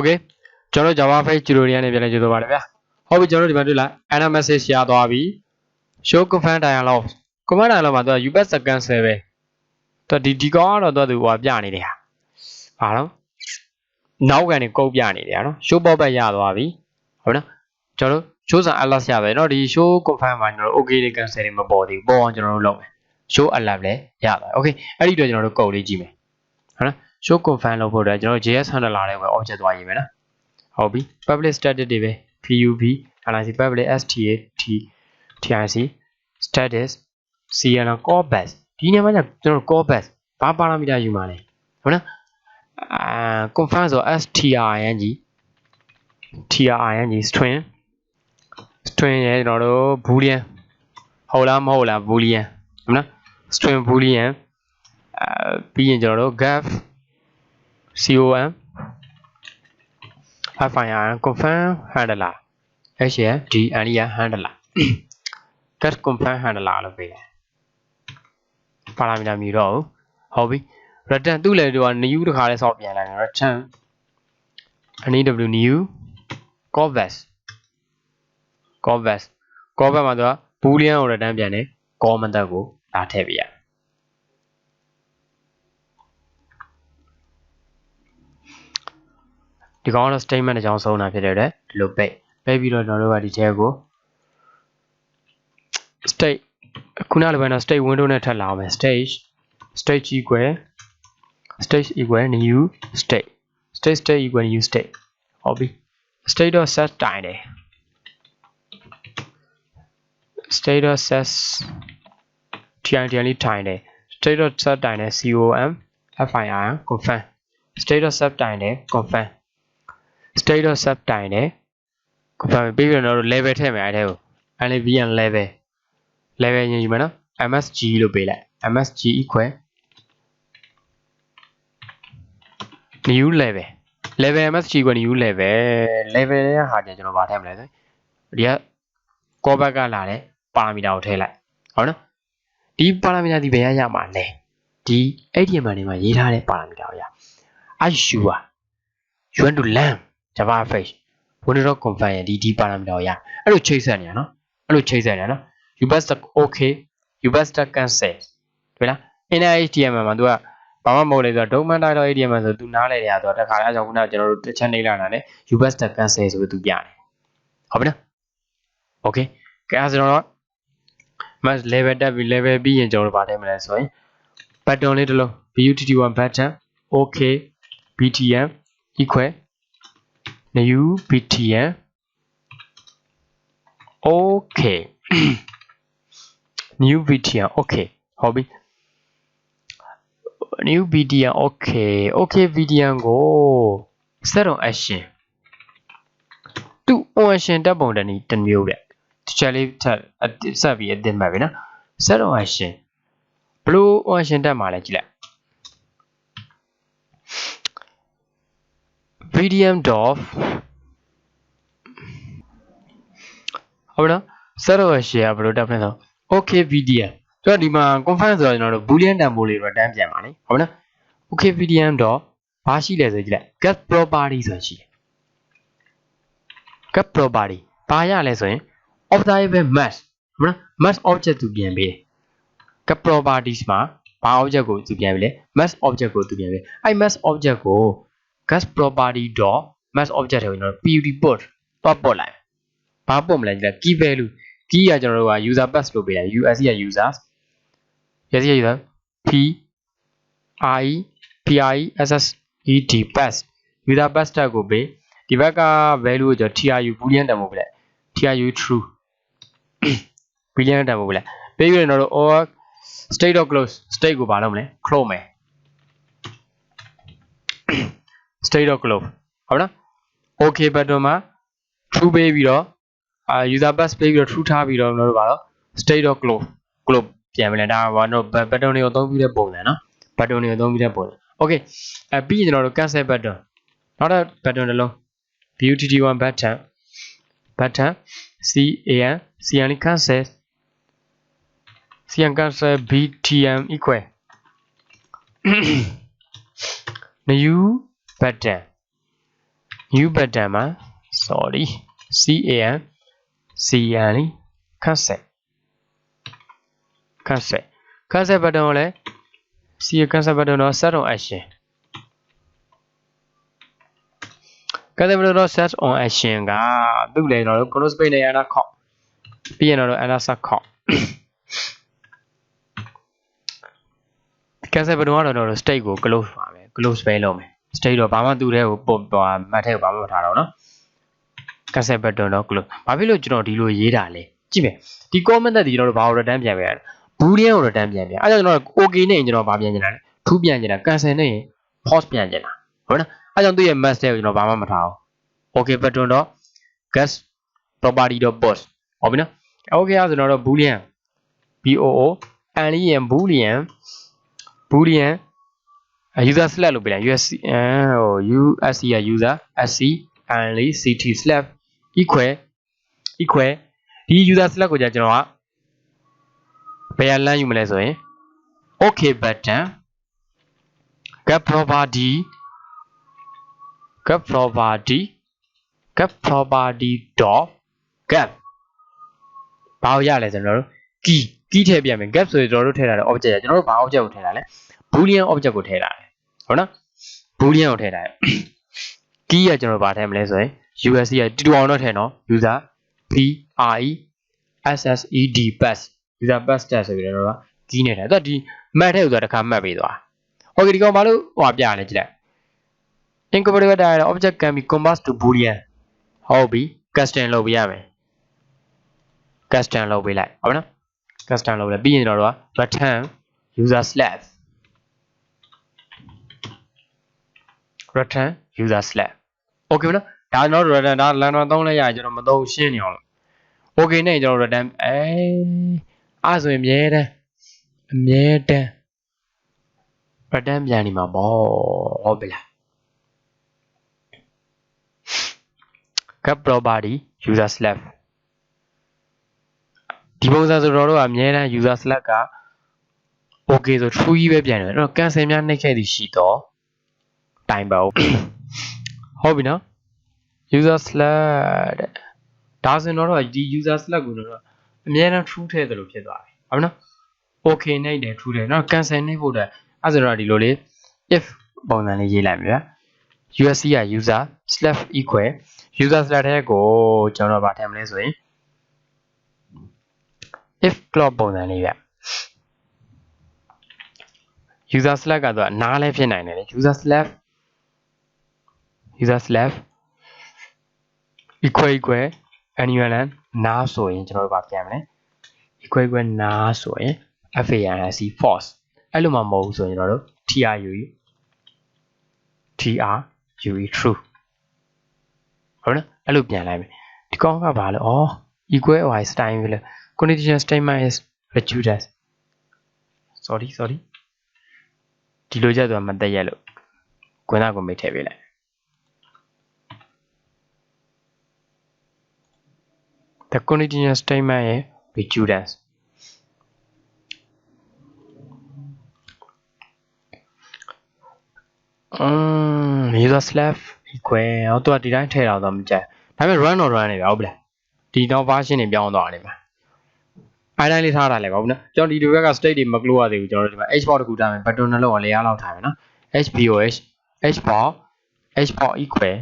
Okay. Jono javaFx tutorial neပြန်လဲကြိုးပါတယ်ဗျာဟုတ်ပြီကျွန်တော်ဒီမှာတွေ့လား error message ရသွားပြီ show confirm dialog command dialog မှာသူက upath cancel ပဲသူဒီကောင်ကတော့သူဟိုပြနေတယ်ဟာဘာလို့နောက်ကနေကုတ်ပြနေတယ်ဟာနော် show pop back ရသွားပြီဟုတ်နော်ကျွန်တော်တို့ show စာ alert ရပဲเนาะဒီ show confirm မှာကျွန်တော်တို့ okay တွေ cancel တွေမပေါ်သေးဘူးပေါ်အောင်ကျွန်တော်တို့လုပ်မယ် show alert လည်းရသွား okay အဲ့ဒီတော့ကျွန်တော်တို့ကုတ်လေးကြည့်မယ်ဟုတ်နော် show confirm လုပ်ဖို့အတွက်ကျွန်တော်တို့ JS handler လေးပဲ object သွားရေးမယ်နော်ဟုတ်ပြီ public static တွေပဲ pub analyze public stat tic status cl callback ဒီနေရာမှာကျွန်တော် callback ဘာ parameter ယူမှာလဲဟုတ်နော်confirm ဆို string string ရဲ့ကျွန်တော်တို့ boolean ဟုတ်လားမဟုတ်လား boolean ဟုတ်နော် string boolean ပြီးရင်ကျွန်တော်တို့ gaf com FIR confirm handler HDNR handler get confirm handler လို့ပေးတယ် parameter မျိုးတော့ဟုတ်ပြီ return သူ့လေတော့ new တခါလဲဆောက်ပြန်လိုက် return new callbackမှာသူက boolean ကို return ပြန်တယ် call method ကိုလာထည့်ပေးရဒီကောင်တော့ statement အကြောင်းဆုံးတာဖြစ်တဲ့အတွက်ဒီလိုပိတ်ပြီးတော့ကျွန်တော်တို့ကဒီထဲကို state ခုနလိုပဲတော့ state window နဲ့ထပ်လာအောင်မယ် stage equal new state equal new state ဟုတ်ပြီ state dot set တိုင်တယ် state dot set လေးတိုင်တယ် state dot set တိုင်တယ် com fir confirm state dot set တိုင်တယ် confirm state dot set တိုင်တယ် confirm ပြီးပြီးတော့ level ထည့်မယ်အဲ့ထဲကို LVN level ရင်ယူမယ်နော် msg လို့ပေးလိုက် msg equal new level msg equal new level ရဲ့ဟာကျကျွန်တော်ဗာထည့်မလဲဆိုဒီက callback ကလာတဲ့ parameter ကိုထည့်လိုက်ဟုတ်နော်ဒီ parameter ဒီဘယ်ရမှာလဲဒီ HTML တွေမှာရေးထားတဲ့ parameter ကိုရ are you sure you want to learn javaFx window confirm ရဲ့ဒီ parameter ကိုရအဲ့လိုချိတ်ဆက်နေရနော်upath okay upath cancel တွေ့လား inner HTML မှာ तू ကဘာမှမဟုတ်လေဆိုတော့ document title HTML ဆို तू နားလဲတယ်ဆိုတော့တခါလဲအကြောင်းခုနကကျွန်တော်တို့တစ်ချက်နှိပ်လာတာနဲ့ upath cancel ဆိုပြီး तू ပြတယ်ဟုတ်ပြီနော် okay ကဲအဲ့ဆိုတော့ max level တက်ပြီး level ပြီးရင်ကျွန်တော်တို့ဗာထည့်မလဲဆိုရင် button လေးတစ်လုံး but1 button okay btn equal new btn okay new btn okay ဟုတ်ပြီ new btn okay btn ကို set on action သူ on action တက်ပုံတမျိုးတဲ့တခြားလေးဆက်ပြီးအတင်မှတ်ပြီနော် set on action ဘလို့ on action တက်မှာလဲကြည့်လိုက် vdm dot ဟုတ်နော် set on action ကဘလို့တက်မလဲဆို okay vdm ဆိုတော့ဒီမှာ confirm ဆိုတော့ကျွန်တော်တို့ boolean တန်ဖိုးလေး return ပြန်ပါလေဟုတ်နော် okay vdm dot ဘာရှိလဲဆိုကြည့်လိုက် get property ဆိုရှိတယ် get property ဘာရလဲဆိုရင် observable mass ဟုတ်နော် mass object သူပြန်ပေး get properties မှာဘာ object ကိုသူပြန်ပေးလဲ mass object ကိုသူပြန်ပေးအဲ့ mass object ကို get property dot mass object တွေကိုကျွန်တော် put တော့ပို့လိုက်ဘာပို့မလဲကြည့်လိုက် key value key ကကျွန်တော်တို့က user pass လို့ပေးတယ် usc က users user p i pass user pass tag ကိုပေးဒီဘက်က value ကိုကျွန်တော် tru boolean တန်ဖိုးပေးလိုက် tru true boolean တန်ဖိုးပေးလိုက်ပြီးရင်တော့ or state dot close state ကိုဘာလုပ်မလဲ close မယ် state dot close ဟုတ်နော် okay button မှာ true ပေးပြီးတော့user pass ပေးပြီးတော့ true ထားပြီးတော့ကျွန်တော်တို့ဘာလို့ state dot close ပြန်မလဲဒါဘာလို့ button တွေကိုအသုံးပြုတဲ့ပုံစံနော် button တွေကိုအသုံးပြုတဲ့ပုံစံ okay ပြီးရင်ကျွန်တော်တို့ cancel button နောက်တစ် button တစ်လုံး but1 button can cancel btm equal new button new button မှာ sorry canလေးခတ်ဆက်button ကိုလည်း can ခတ်ဆက် button တော့ set on action ခတ်ဆက် button တော့ set on action ကသူ့လေကျွန်တော်တို့ close space နဲ့ enter ခောက်ပြီးရင်တော့ enter ဆက်ခောက်can ဆက် button ကတော့ကျွန်တော်တို့ state ကို close ပါမယ် close space လုပ်မယ် state တော့ဘာမှသူ့ထဲကိုပို့သွားမှတ်ထဲကိုဘာမှမထားတော့နော် can ဆက် button တော့ close ဘာဖြစ်လို့ကျွန်တော်ဒီလိုရေးတာလဲကြည့်မယ်ဒီ comment သက်ဒီကျွန်တော်တို့ဘာကို return ပြန်ပြန် boolean ကို return ပြန်ပြန်အဲဒါကြောင့်ကျွန်တော် okay နဲ့ကျွန်တော်ဘာပြန်ချင်တာလဲ true ပြန်ချင်တာ cancel နဲ့ false ပြန်ချင်တာဟုတ်နော်အဲကြောင့်သူ့ရဲ့ mask ထဲကိုကျွန်တော်ဘာမှမထားအောင် okay button တော့ guess property တော့ post ဟုတ်ပြီနော် okay ဆိုတော့ boolean boolean user select လုပ်ပေးလိုက် usc က user sc only ct slash equal ဒီ user select ကိုကျွန်တော်ကဘယ်လမ်းယူမလဲဆိုရင် okay button get property dot get ဘာလို့ရလဲဆိုတော့ key ထည့်ပြမယ် gap ဆိုရင်ကျွန်တော်တို့ထည့်ထားတဲ့ object ကျွန်တော်တို့ဘာ object ကိုထည့်တာလဲ boolean object ကိုထည့်တာလဲဟုတ်နော် boolean ကိုထည့်တာ key ကကျွန်တော်ဘာထည့်မလဲဆိုရင် usc ကတူအောင်တော့ထည့်နော် user pass user pass tag ဆိုပြီးတော့ key နဲ့ထည့်အဲ့တော့ဒီ map ထဲကိုဆိုတစ်ခါ map ပေးသွား okay ဒီကောင်ဘာလို့ဟိုပြရလဲကြည့်လိုက် incorporated data object can be converted to boolean ဟုတ်ပြီ custom လုပ်ပေးရမယ် custom လုပ်ပေးလိုက်ဟုတ်နော် custom လုပ်လိုက်ပြီးရင်ကျွန်တော်တို့က return user slash okay နော်ဒါကျွန်တော်တို့ return ဒါလမ်းတော့သုံးလိုက်ရကျွန်တော်မသုံးရှင်းနေအောင်လို့ okay နဲ့ကျွန်တော် return အဲ့ဆိုရင်အမြဲတမ်း return ပြန်နေမှာပေါ့ဟုတ်ပြီလား get property user slash ဒီပုံစံဆိုတော့တို့ကအမြဲတမ်း user slash က okay ဆို true ကြီးပဲပြန်တယ်အဲ့တော့ cancel များနှိပ်ခဲ့သည်ရှိတော့တိုင်ပါဦးဟုတ်ပြီနော် user slash ဒါဆိုတော့ဒီ user slash ကိုတော့အမြဲတမ်း true ထည့်တယ်လို့ဖြစ်သွားပြီဟုတ်နော် okay နှိပ်တယ် true တယ်နော် cancel နှိပ်ဖို့အတွက်အဲ့ဆိုတော့ဒီလိုလေး if ပုံစံလေးရေးလိုက်မယ်ဗျာ usc က user slash equal user slash ထဲကိုကျွန်တော်ဗာထည့်မလဲဆိုရင် if clock ပုံစံလေးဗျ user slash ကတော့နားလည်းဖြစ်နိုင်တယ်လေ user slash equal annual နားဆိုရင်ကျွန်တော်တို့ဗာပြန်မလဲ equal နားဆိုရင် false false အဲ့လိုမှမဟုတ်ဘူးဆိုရင်ကျွန်တော်တို့ true true ဟုတ်နော်အဲ့လိုပြန်လိုက်မယ်ဒီကောင်ကဘာလဲဩ equal y style ပဲလေ condition statement is reduced sorry ဒီလိုကြတော့မတက်ရက်လို့ခွန်းသားကိုမိတ်ထည့်ပေးလိုက် the condition statement is reduced user slash equal ဟောတော့ဒီတိုင်းထည့်တော့မကြိုက်ဒါပေမဲ့ run တော့ run နေပြီဟုတ်ပြီလားဒီတော့ version တွေပြောင်းသွားနေမှာအဲ့တိုင်းလေးထားတာလည်းပေါ့နော်ကျွန်တော်ဒီဘက်က state တွေမ close ရသေးဘူးကျွန်တော်တို့ဒီမှာ export တခုထားမယ် button နှလုံးကို4လောက်ထားမယ်နော် export equal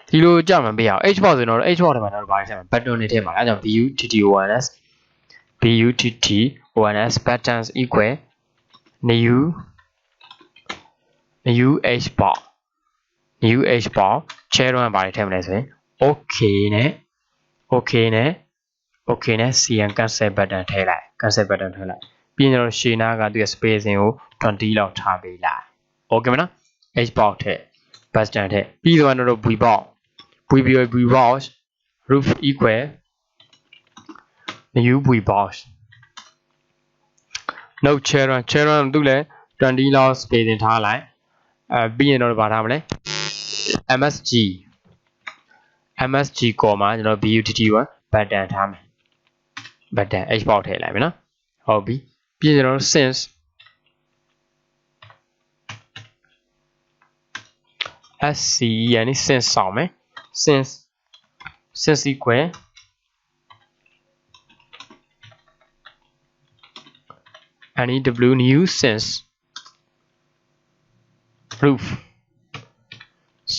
ဒီလိုကြမှာပေးအောင် export ဆိုတော့ export ထဲမှာတော့ဘာလဲဆက်မှာ button တွေထည့်မှာအဲ့ကြောင့် buttons buttons equal new export share တော့ဘာတွေထည့်မလဲဆိုရင် okay နဲ့ cn cancel button ထည့်လိုက်ပြီးရင်ကျွန်တော်ရှင်းနာကသူ့ရဲ့ spacing ကို20လောက်ထားပေးလိုက် okay မနော် export ထည့် button ထည့်ပြီးတော့ကျွန်တော်တို့ vbox roof equal new vbox no share သူ့လည်း20လောက် spacing ထားလိုက်ပြီးရင်တော့ဗာထားမလဲ msg ကောမှာကျွန်တော် butt1 button ထားမယ် button export ထည့်လိုက်မယ်နော်ဟုတ်ပြီပြီးရင်ကျွန်တော် since SCE since ဆောင်မယ် since equal new new since roof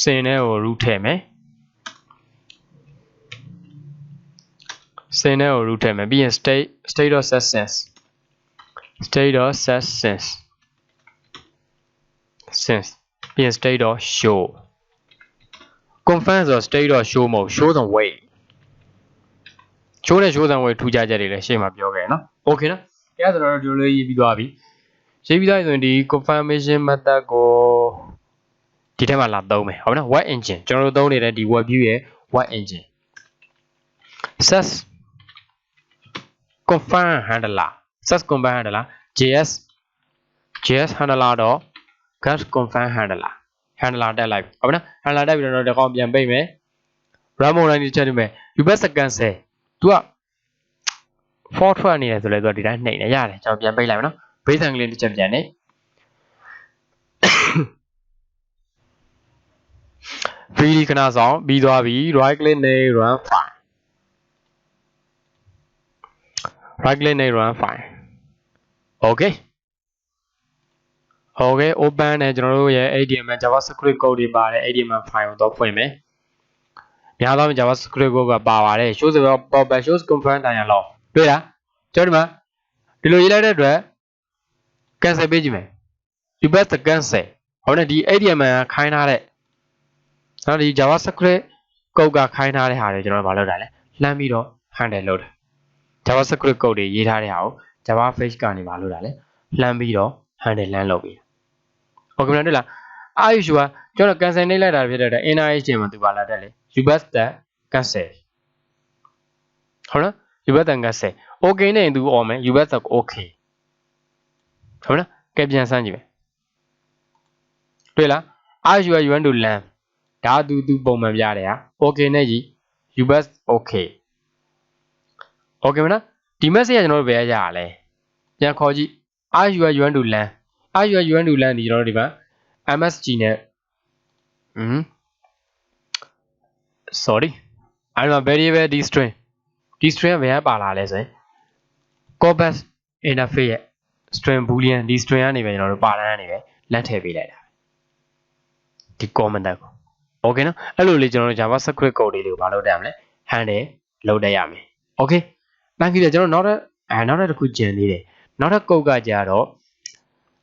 စင်နဲ့ကို root ထည့်မယ်စင်နဲ့ကို root ထည့်မယ်ပြီးရင် state of set sinceပြီးရင် state of show confirm ဆိုတော့ state of show မဟုတ် show the way show နဲ့ show the way ထူးခြားချက်တွေလည်းရှေ့မှာပြောခဲ့နော် okay နော်အဲ့ဒါဆိုတော့ဒီလိုလေးရေးပြီးသွားပြီရေးပြီးသွားပြီဆိုရင်ဒီ confirmation method ကိုဒီထဲမှာလာသုံးမယ်ဟုတ်နော် web engine ကျွန်တော်တို့သုံးနေတဲ့ဒီ web view ရဲ့ web engine sets confirm handler sets confirm handler js handler တော့ get confirm handler တက်လိုက်ဟုတ်နော် handler တက်ပြီးတော့ဒီကောင်ပြန်ပိတ်မယ် run mode တိုင်းချက်နေမယ် user second 10 သူက for ထွက်နေတယ်ဆိုလဲသူကဒီတိုင်းနှိမ့်နေရတယ်ကျွန်တော်ပြန်ပိတ်လိုက်မယ်နော် base ကလေးတစ်ချက်ပြန်နေfree ခဏဆောင်ပြီးသွားပြီ right click နဲ့ run file okay open နဲ့ကျွန်တော်တို့ရဲ့ HTML JavaScript code တွေပါတယ် HTML file ကိုတော့ဖွင့်မယ်များသောအားဖြင့် JavaScript code ကပါပါတယ် show ဆိုတော့ pop shows confirm တိုင်းရလောက်တွေ့လားကျွန်တော်ဒီမှာဒီလိုရေးလိုက်တဲ့အတွက် cancel ပေးကြည့်မယ် you bet the cancel ဟုတ်တယ်ဒီ HTML ခိုင်းထားတဲ့နောက်ဒီ JavaScript code ကခိုင်းထားတဲ့ဟာတွေကျွန်တော်တို့မလုပ်တာလဲလှမ်းပြီးတော့ handle လုပ်တာ JavaScript code တွေရေးထားတဲ့ဟာကို javaFx ကနေမလုပ်တာလဲလှမ်းပြီးတော့ handle လမ်းလုပ်ပြီး okay မလားတွေ့လားအားယူကကျွန်တော် cancel နှိပ်လိုက်တာဖြစ်တဲ့အတွက် inner HTML မှာသူပါလာတယ်လေ you bet the cancel ဟုတ်လား you bet the cancel okay နဲ့သူអော်မယ် you bet the okay ဟုတ်လားကဲပြန်စမ်းကြည့်မယ်တွေ့လားအားယူyou want to land ဒါသူပုံမှန်ပြတယ်ဟာ okay နဲ့ကြီး you bet okay okay မလားဒီ message ကကျွန်တော်တို့ဘယ်ရရလဲပြန်ခေါ်ကြည့် you want to land you want to land ဒီကျွန်တော်တို့ဒီမှာ MSG နဲ့ sorry အဲ့မှာ variable d string ကဘယ်ကပါလာလဲဆိုရင် corpus interface ရဲ့ string boolean ဒီ string ကနေပဲကျွန်တော်တို့ပါလာနေပဲလက်ထည့်ပေးလိုက်တာဒီ comment ကို okay နော်အဲ့လိုလေကျွန်တော်တို့ JavaScript code တွေကိုမလုပ်တတ်မလဲ handle လုပ်တတ်ရမယ် okay တန်းကြည့်တယ်ကျွန်တော်နောက်ထပ်တစ်ခုကျန်သေးတယ်နောက်ထပ် code ကကြတော့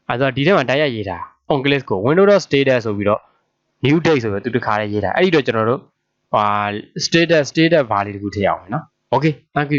အဲ့တော့ဒီထဲမှာတိုက်ရိုက်ရေးတာ on click ကို windows.status ဆိုပြီးတော့ new date ဆိုပြီးသူတစ်ခါလေးရေးတာအဲ့ဒီတော့ကျွန်တော်တို့status value တခုထည့်အောင်မယ်နော် okay thank you